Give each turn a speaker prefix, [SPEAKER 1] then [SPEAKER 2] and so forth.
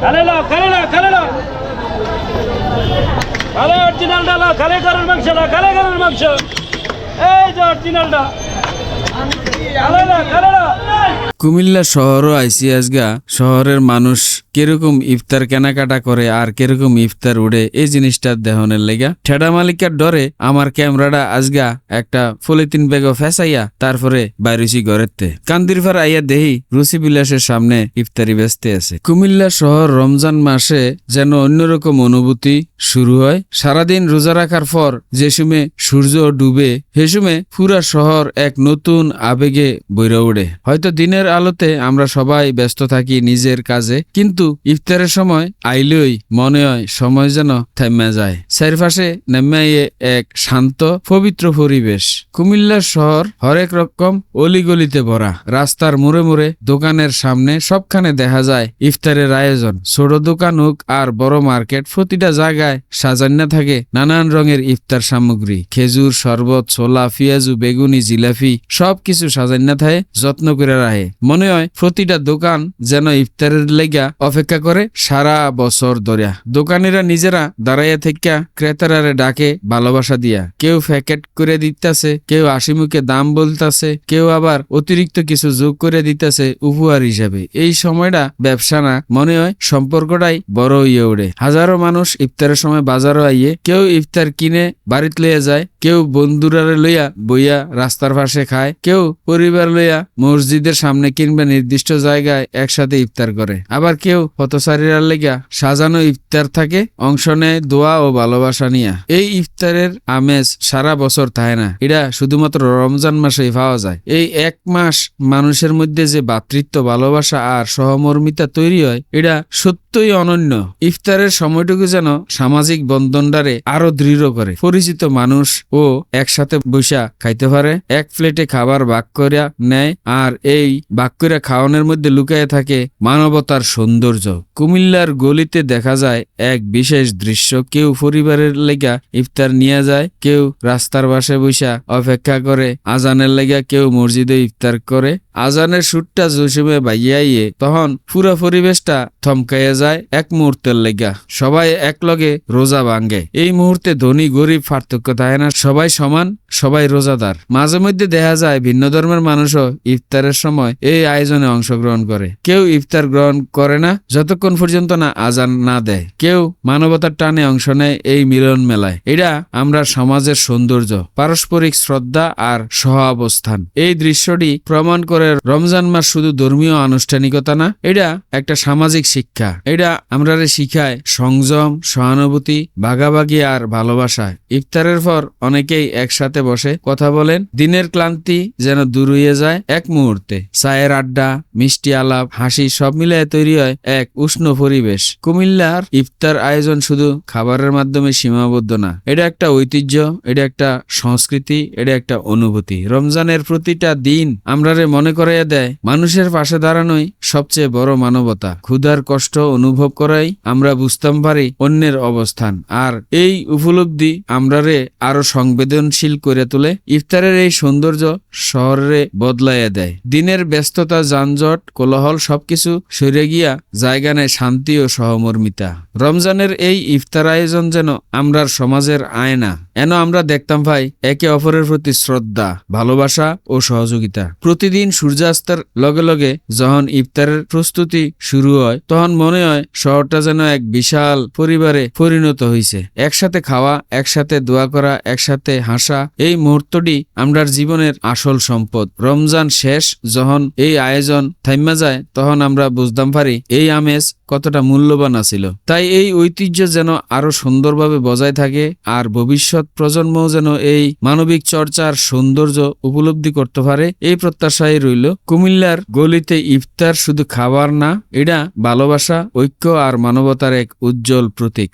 [SPEAKER 1] খালে লাও খালে অরিজিনালটা লাও, খালে গরুর মাংসটা, খালে গরুর মাংস, এই যে অরিজিনালটা, খালে লাও।
[SPEAKER 2] কুমিল্লা শহরও আইসি আজগা। শহরের মানুষ কিরকম ইফতার কেনাকাটা করে আর কিরকম ইফতার উড়ে এই জিনিসটা দেহনের লেগা ঠেডা মালিকার ডরে আমার ক্যামেরাটা আজগা একটা পলিথিন ব্যাগও ফেসাইয়া তারপরে বাইরেছি ঘরেতে কান্দিরফার আইয়া দেহি রুচি বিলাসের সামনে ইফতারি ব্যস্ত আছে। কুমিল্লা শহর রমজান মাসে যেন অন্যরকম অনুভূতি শুরু হয়। সারাদিন রোজা রাখার পর যে সময় সূর্য ডুবে সে সময় পুরা শহর এক নতুন আবেগে বইরা উঠে। হয়তো দিনের আলোতে আমরা সবাই ব্যস্ত থাকি নিজের কাজে, কিন্তু ইফতারের সময় আইলেই মনে হয় সময় যেন থেমে যায়। চারপাশে নেমে এক শান্ত পবিত্র পরিবেশ। কুমিল্লা শহর হরেক রকম অলিগলিতে ভরা। রাস্তার মোড়ে মোড়ে দোকানের সামনে সবখানে দেখা যায় ইফতারের আয়োজন। ছোট দোকান হোক আর বড় মার্কেট, প্রতিটা জায়গায় সাজান্না থাকে নানান রঙের ইফতার সামগ্রী। খেজুর, শরবত, ছোলা, পেঁয়াজু, বেগুনি, জিলাপি সবকিছু সাজান্না থাকে, যত্ন করে রাখে। মনে হয় প্রতিটা দোকান যেন ইফতারের লেগা অপেক্ষা করে সারা বছর ধরে। দোকানিরা নিজেরা দাঁড়াইয়া থেকে ক্রেতারারে ডাকে ভালোবাসা দিয়া। কেউ প্যাকেট করে দিতেছে, কেউ হাসি মুখে দাম বলতেছে, কেউ আবার অতিরিক্ত কিছু যোগ করে দিতেছে উপহার হিসাবে। এই সময়টা ব্যবসা না, মনে হয় সম্পর্কটাই বড় হইয়া ওঠে। হাজারো মানুষ ইফতারের সময় বাজারও আইয়ে, কেউ ইফতার কিনে বাড়িতে লইয়া যায়, কেউ বন্ধুরারে লইয়া বইয়া রাস্তার পাশে খায়, কেউ পরিবার লইয়া মসজিদের সামনে কিংবা নির্দিষ্ট জায়গায় একসাথে ইফতার করে। আবার কেউ পথচারীরা লেগা সাজানো ইফতার থাকে, অংশ নেয় দোয়া ও ভালোবাসা নিয়া। এই ইফতারের আমেজ সারা বছর থাকে না, এটা শুধুমাত্র রমজান মাসেই পাওয়া যায়। এই এক মাস মানুষের মধ্যে যে ভ্রাতৃত্ব, ভালোবাসা আর সহমর্মিতা তৈরি হয়, এটা সত্যই অনন্য। ইফতারের সময়টুকু যেন সামাজিক বন্ধনটারে আরো দৃঢ় করে। পরিচিত মানুষ ও একসাথে বৈশা খাইতে পারে, এক প্লেটে খাবার ভাগ করিয়া নেয়, আর এই ভাগ করে খাওয়ানোর মধ্যে লুকায়ে থাকে মানবতার সৌন্দর্য। কুমিল্লার গলিতে দেখা যায় এক বিশেষ দৃশ্য। কেউ পরিবারের লেগা ইফতার নিয়ে যায়, কেউ রাস্তার পাশে বৈশা অপেক্ষা করে আজানের লেগা, কেউ মসজিদে ইফতার করে। আজানের সুরটা জোশমে বাইয়াইয়ে তখন পুরো পরিবেশটা থমকাইয়া যায় এক মুহূর্তের লেগা। সবাই একলগে রোজা ভাঙ্গে। এই মুহূর্তে ধনী গরিব পার্থক্য থাকে না, সবাই সমান, সবাই রোজাদার। মাঝে মধ্যে দেখা যায় ভিন্ন ধর্মের মানুষও ইফতারের সময় এই আয়োজনে অংশগ্রহণ করে। কেউ ইফতার গ্রহণ করে না যতক্ষণ পর্যন্ত না আজান না দেয়, কেউ মানবতার টানে অংশ নেয় এই মিলন মেলায়। এটা আমরা সমাজের সৌন্দর্য, পারস্পরিক শ্রদ্ধা আর সহ অবস্থান। এই দৃশ্যটি প্রমাণ করে রমজান মাস শুধু ধর্মীয় আনুষ্ঠানিকতা না, এটা একটা সামাজিক শিক্ষা। এটা আমরা শিখায় সংযম, সহানুভূতি, ভাগাভাগি আর ভালোবাসা। ইফতারের পর অনেকেই একসাথে বসে কথা বলেন। দিনের ক্লান্তি যেন দূর হয়ে যায় এক মুহূর্তে। চায়ের আড্ডা, মিষ্টি আলাপ, হাসি সব মিলে তৈরি হয় এক উষ্ণ পরিবেশ। কুমিল্লার ইফতার আয়োজন শুধু খাবারের মাধ্যমে সীমাবদ্ধ না, এটা একটা ঐতিহ্য, এটা একটা সংস্কৃতি, এটা একটা অনুভূতি। রমজানের প্রতিটা দিন আমরারে মনে করাইয়া দেয় মানুষের পাশে দাঁড়ানোই সবচেয়ে বড় মানবতা। ক্ষুধার কষ্ট অনুভব করাই আমরা বুঝতাম পারি অন্যের অবস্থান, আর এই উপলব্ধি আমরারে আরো সংবেদনশীল করে তোলে। ইফতারের এই সৌন্দর্য শহরে বদলাইয়া দেয়। দিনের ব্যস্ততা, যানজট, কোলাহল সবকিছু সরে গিয়া জায়গা নেয় শান্তি ও সহমর্মিতা। রমজানের এই ইফতার আয়োজন যেন আমরার সমাজের আয়না। এন আমরা দেখতাম ভাই একে অপরের প্রতি শ্রদ্ধা, ভালোবাসা ও সহযোগিতা। প্রতিদিন সূর্যাস্তের লগে লগে যখন ইফতারের প্রস্তুতি শুরু হয়, তখন মনে হয় শহরটা যেন এক বিশাল পরিবারে পরিণত হয়েছে। একসাথে খাওয়া, একসাথে দোয়া করা, একসাথে হাসা, এই মুহূর্তটি আমরার জীবনের আসল সম্পদ। রমজান শেষ যখন এই আয়োজন থাইমা যায়, তখন আমরা বুঝতাম পারি এই আমেজ কতটা মূল্যবান আছিল। তাই এই ঐতিহ্য যেন আরো সুন্দরভাবে বজায় থাকে, আর ভবিষ্যৎ প্রজন্মও যেন এই মানবিক চর্চার সৌন্দর্য উপলব্ধি করতে পারে, এই প্রত্যাশাই রইল। কুমিল্লার গলিতে ইফতার শুধু খাবার না, এটা ভালোবাসা, ঐক্য আর মানবতার এক উজ্জ্বল প্রতীক।